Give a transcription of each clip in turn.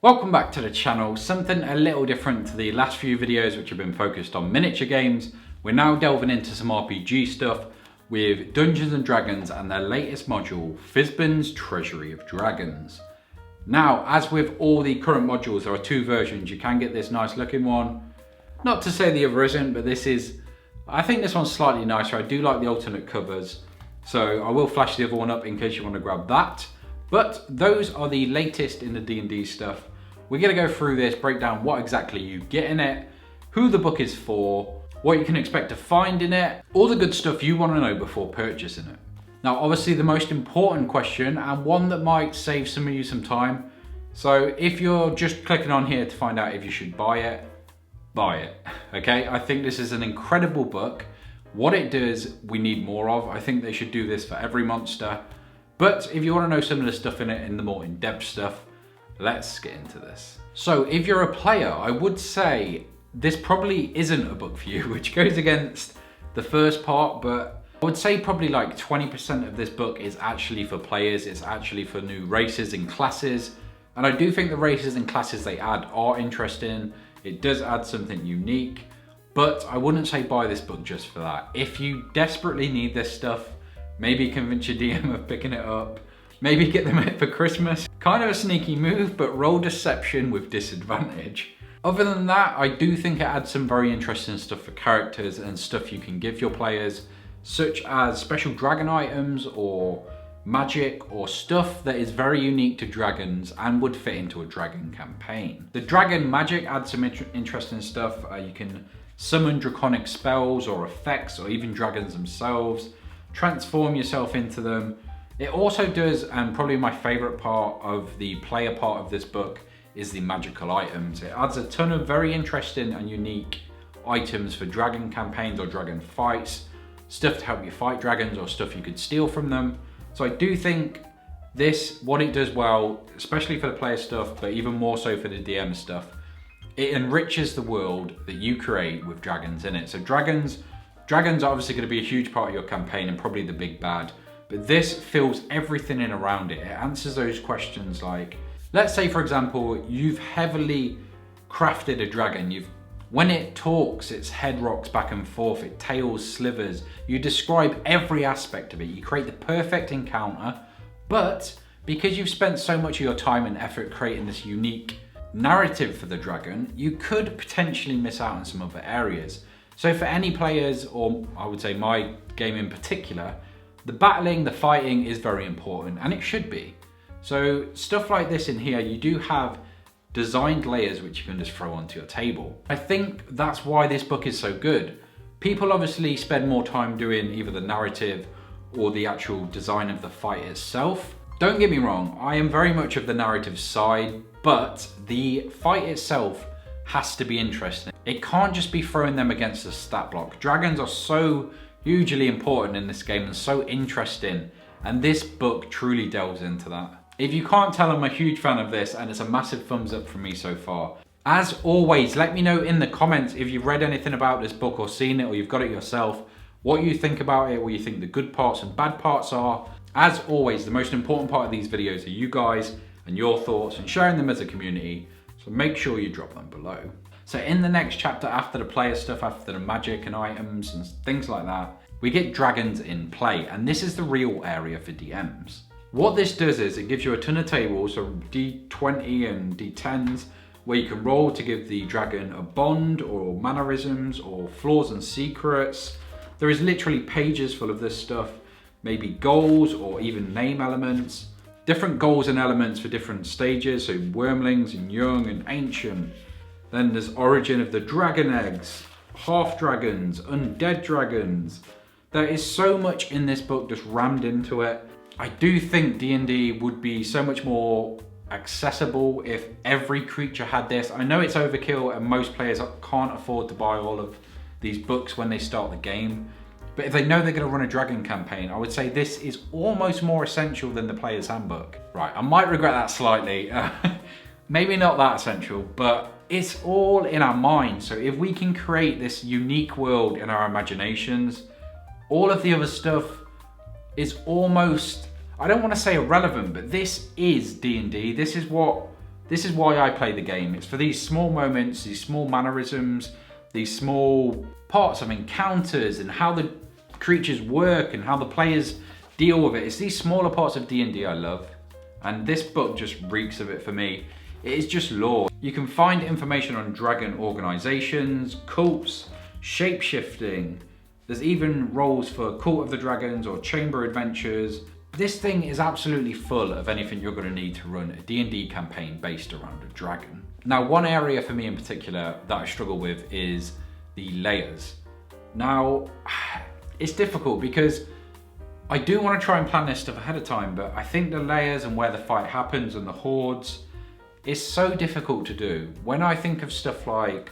Welcome back to the channel. Something a little different to the last few videos which have been focused on miniature games. We're now delving into some RPG stuff with Dungeons and Dragons and their latest module, Fizban's Treasury of Dragons. Now, as with all the current modules, there are two versions. You can get this nice looking one. Not to say the other isn't, but I think this one's slightly nicer. I do like the alternate covers. So I will flash the other one up in case you want to grab that. But those are the latest in the D&D stuff. We're going to go through this, break down what exactly you get in it, who the book is for, what you can expect to find in it, all the good stuff you want to know before purchasing it. Now, obviously the most important question, and one that might save some of you some time. So if you're just clicking on here to find out if you should buy it, okay? I think this is an incredible book. What it does, we need more of. I think they should do this for every monster. But if you want to know some of the stuff in it, in the more in-depth stuff, let's get into this. So if you're a player, I would say this probably isn't a book for you, which goes against the first part, but I would say probably like 20% of this book is actually for players. It's actually for new races and classes. And I do think the races and classes they add are interesting. It does add something unique, but I wouldn't say buy this book just for that. If you desperately need this stuff, maybe convince your DM of picking it up. Maybe get them it for Christmas. Kind of a sneaky move, but roll deception with disadvantage. Other than that, I do think it adds some very interesting stuff for characters and stuff you can give your players, such as special dragon items or magic or stuff that is very unique to dragons and would fit into a dragon campaign. The dragon magic adds some interesting stuff. You can summon draconic spells or effects or even dragons themselves, transform yourself into them. It also does, and probably my favorite part of the player part of this book is the magical items. It adds a ton of very interesting and unique items for dragon campaigns or dragon fights, stuff to help you fight dragons or stuff you could steal from them. So I do think what it does well, especially for the player stuff, but even more so for the DM stuff, it enriches the world that you create with dragons in it. So dragons are obviously going to be a huge part of your campaign and probably the big bad. But this fills everything in around it. It answers those questions like, let's say for example, you've heavily crafted a dragon. When it talks, its head rocks back and forth, its tail slivers. You describe every aspect of it. You create the perfect encounter, but because you've spent so much of your time and effort creating this unique narrative for the dragon, you could potentially miss out on some other areas. So for any players, or I would say my game in particular, the battling, the fighting is very important, and it should be. So stuff like this in here, you do have designed layers which you can just throw onto your table. I think that's why this book is so good. People obviously spend more time doing either the narrative or the actual design of the fight itself. Don't get me wrong, I am very much of the narrative side, but the fight itself has to be interesting. It can't just be throwing them against a stat block. Dragons are so hugely important in this game and so interesting, and this book truly delves into that. If you can't tell, I'm a huge fan of this, and it's a massive thumbs up from me so far. As always, let me know in the comments if you've read anything about this book or seen it or you've got it yourself, what you think about it, what you think the good parts and bad parts are. As always, the most important part of these videos are you guys and your thoughts and sharing them as a community, so make sure you drop them below. So in the next chapter, after the player stuff, after the magic and items and things like that, we get dragons in play, and this is the real area for DMs. What this does is it gives you a ton of tables, so D20 and D10s, where you can roll to give the dragon a bond or mannerisms or flaws and secrets. There is literally pages full of this stuff, maybe goals or even name elements. Different goals and elements for different stages, so wormlings and young and ancient. Then there's origin of the dragon eggs, half dragons, undead dragons. There is so much in this book just rammed into it. I do think D&D would be so much more accessible if every creature had this. I know it's overkill and most players can't afford to buy all of these books when they start the game. But if they know they're going to run a dragon campaign, I would say this is almost more essential than the player's handbook. Right, I might regret that slightly. Maybe not that essential, but it's all in our minds. So if we can create this unique world in our imaginations, all of the other stuff is almost, I don't want to say irrelevant, but this is D&D. This This is why I play the game. It's for these small moments, these small mannerisms, these small parts of encounters and how the creatures work and how the players deal with it. It's these smaller parts of D&D I love. And this book just reeks of it for me. It is just lore. You can find information on dragon organizations, cults, shape-shifting. There's even roles for Cult of the Dragons or Chamber Adventures. This thing is absolutely full of anything you're going to need to run a D&D campaign based around a dragon. Now, one area for me in particular that I struggle with is the layers. Now, it's difficult because I do want to try and plan this stuff ahead of time, but I think the layers and where the fight happens and the hordes is so difficult to do. When I think of stuff like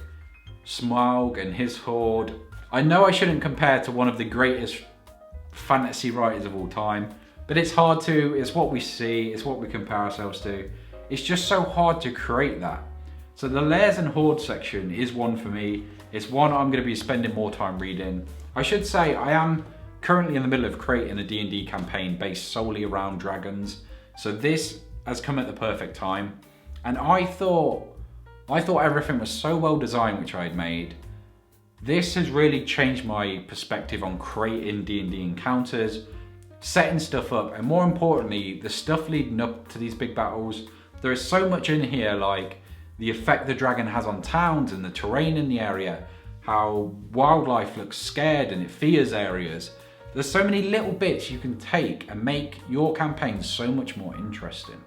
Smaug and his horde, I know I shouldn't compare to one of the greatest fantasy writers of all time, but it's hard to. It's what we see, it's what we compare ourselves to. It's just so hard to create that. So the layers and horde section is one for me. It's one I'm going to be spending more time reading. I should say I am currently in the middle of creating a D&D campaign based solely around dragons. So this has come at the perfect time. And I thought everything was so well designed, which I had made. This has really changed my perspective on creating D&D encounters, setting stuff up, and more importantly, the stuff leading up to these big battles. There is so much in here, like the effect the dragon has on towns and the terrain in the area, how wildlife looks scared and it fears areas. There's so many little bits you can take and make your campaign so much more interesting.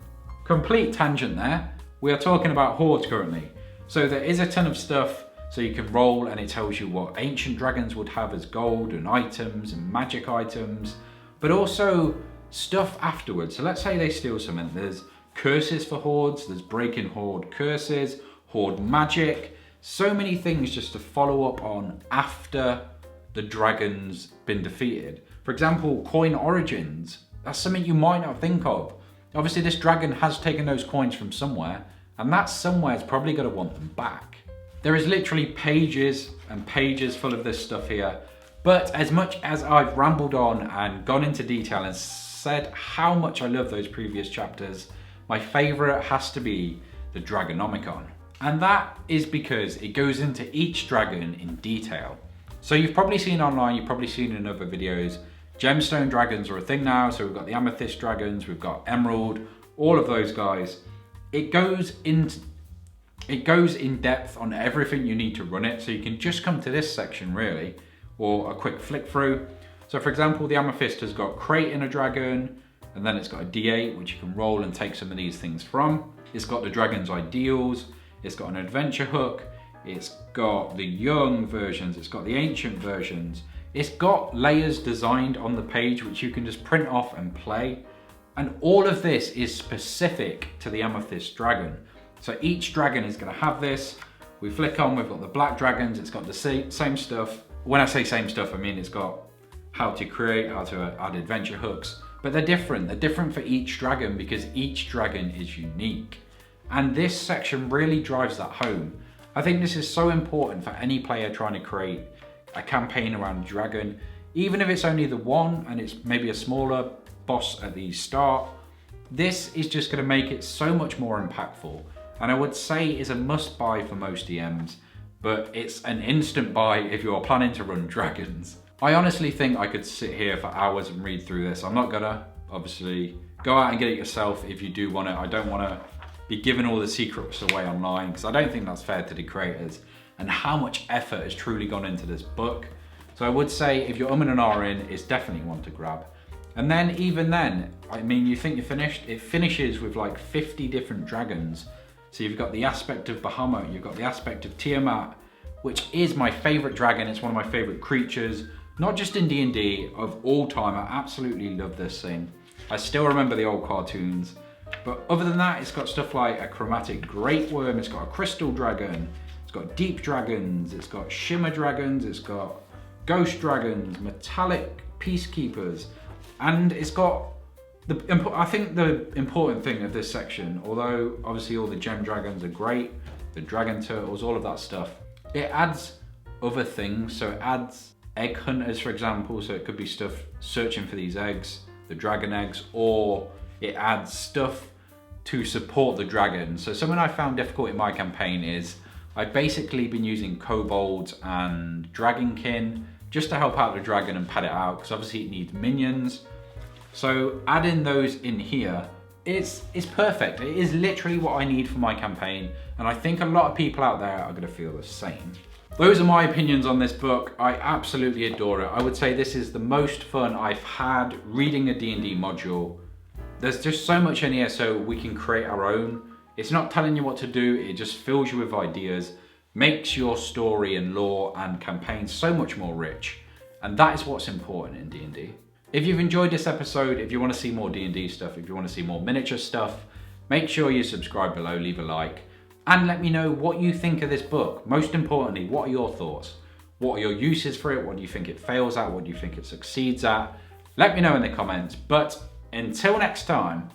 Complete tangent there. We are talking about hordes currently. So there is a ton of stuff. So you can roll and it tells you what ancient dragons would have as gold and items and magic items, but also stuff afterwards. So let's say they steal something. There's curses for hordes, there's breaking horde curses, horde magic, so many things just to follow up on after the dragon's been defeated. For example, coin origins. That's something you might not think of. Obviously this dragon has taken those coins from somewhere, and that somewhere is probably going to want them back. There is literally pages and pages full of this stuff here. But as much as I've rambled on and gone into detail and said how much I love those previous chapters, my favorite has to be the Dragonomicon. And that is because it goes into each dragon in detail. So you've probably seen online, you've probably seen in other videos, Gemstone Dragons are a thing now. So we've got the Amethyst Dragons, we've got Emerald, all of those guys. It goes in depth on everything you need to run it. So you can just come to this section really, or a quick flick through. So for example, the Amethyst has got creating a dragon, and then it's got a D8, which you can roll and take some of these things from. It's got the dragon's ideals. It's got an adventure hook. It's got the young versions. It's got the ancient versions. It's got layers designed on the page, which you can just print off and play. And all of this is specific to the Amethyst dragon. So each dragon is going to have this. We flick on, we've got the black dragons. It's got the same stuff. When I say same stuff, I mean it's got how to create, how to add adventure hooks. But they're different. They're different for each dragon because each dragon is unique. And this section really drives that home. I think this is so important for any player trying to create a campaign around a dragon. Even if it's only the one and it's maybe a smaller boss at the start, this is just going to make it so much more impactful. And I would say is a must buy for most DMs, but it's an instant buy if you're planning to run dragons. I honestly think I could sit here for hours and read through this. I'm not gonna, obviously. Go out and get it yourself if you do want it. I don't want to be giving all the secrets away online because I don't think that's fair to the creators and how much effort has truly gone into this book. So I would say if you're and ahhing, it's definitely one to grab. And then even then, I mean, you think you're finished, it finishes with like 50 different dragons. So you've got the aspect of Bahamut, you've got the aspect of Tiamat, which is my favorite dragon. It's one of my favorite creatures, not just in D&D, of all time. I absolutely love this thing. I still remember the old cartoons. But other than that, it's got stuff like a chromatic great worm, it's got a crystal dragon, it's got deep dragons, it's got shimmer dragons, it's got ghost dragons, metallic peacekeepers, and it's got I think the important thing of this section, although obviously all the gem dragons are great, the dragon turtles, all of that stuff, it adds other things. So it adds egg hunters, for example, so it could be stuff searching for these eggs, the dragon eggs, or it adds stuff to support the dragon. So something I found difficult in my campaign is I've basically been using kobolds and dragonkin just to help out the dragon and pad it out, because obviously it needs minions. So adding those in here is perfect. It is literally what I need for my campaign, and I think a lot of people out there are going to feel the same. Those are my opinions on this book. I absolutely adore it. I would say this is the most fun I've had reading a D&D module. There's just so much in here so we can create our own. It's not telling you what to do, it just fills you with ideas, makes your story and lore and campaign so much more rich. And that is what's important in D&D. If you've enjoyed this episode, if you want to see more D&D stuff, if you want to see more miniature stuff, make sure you subscribe below, leave a like, and let me know what you think of this book. Most importantly, what are your thoughts? What are your uses for it? What do you think it fails at? What do you think it succeeds at? Let me know in the comments. But until next time,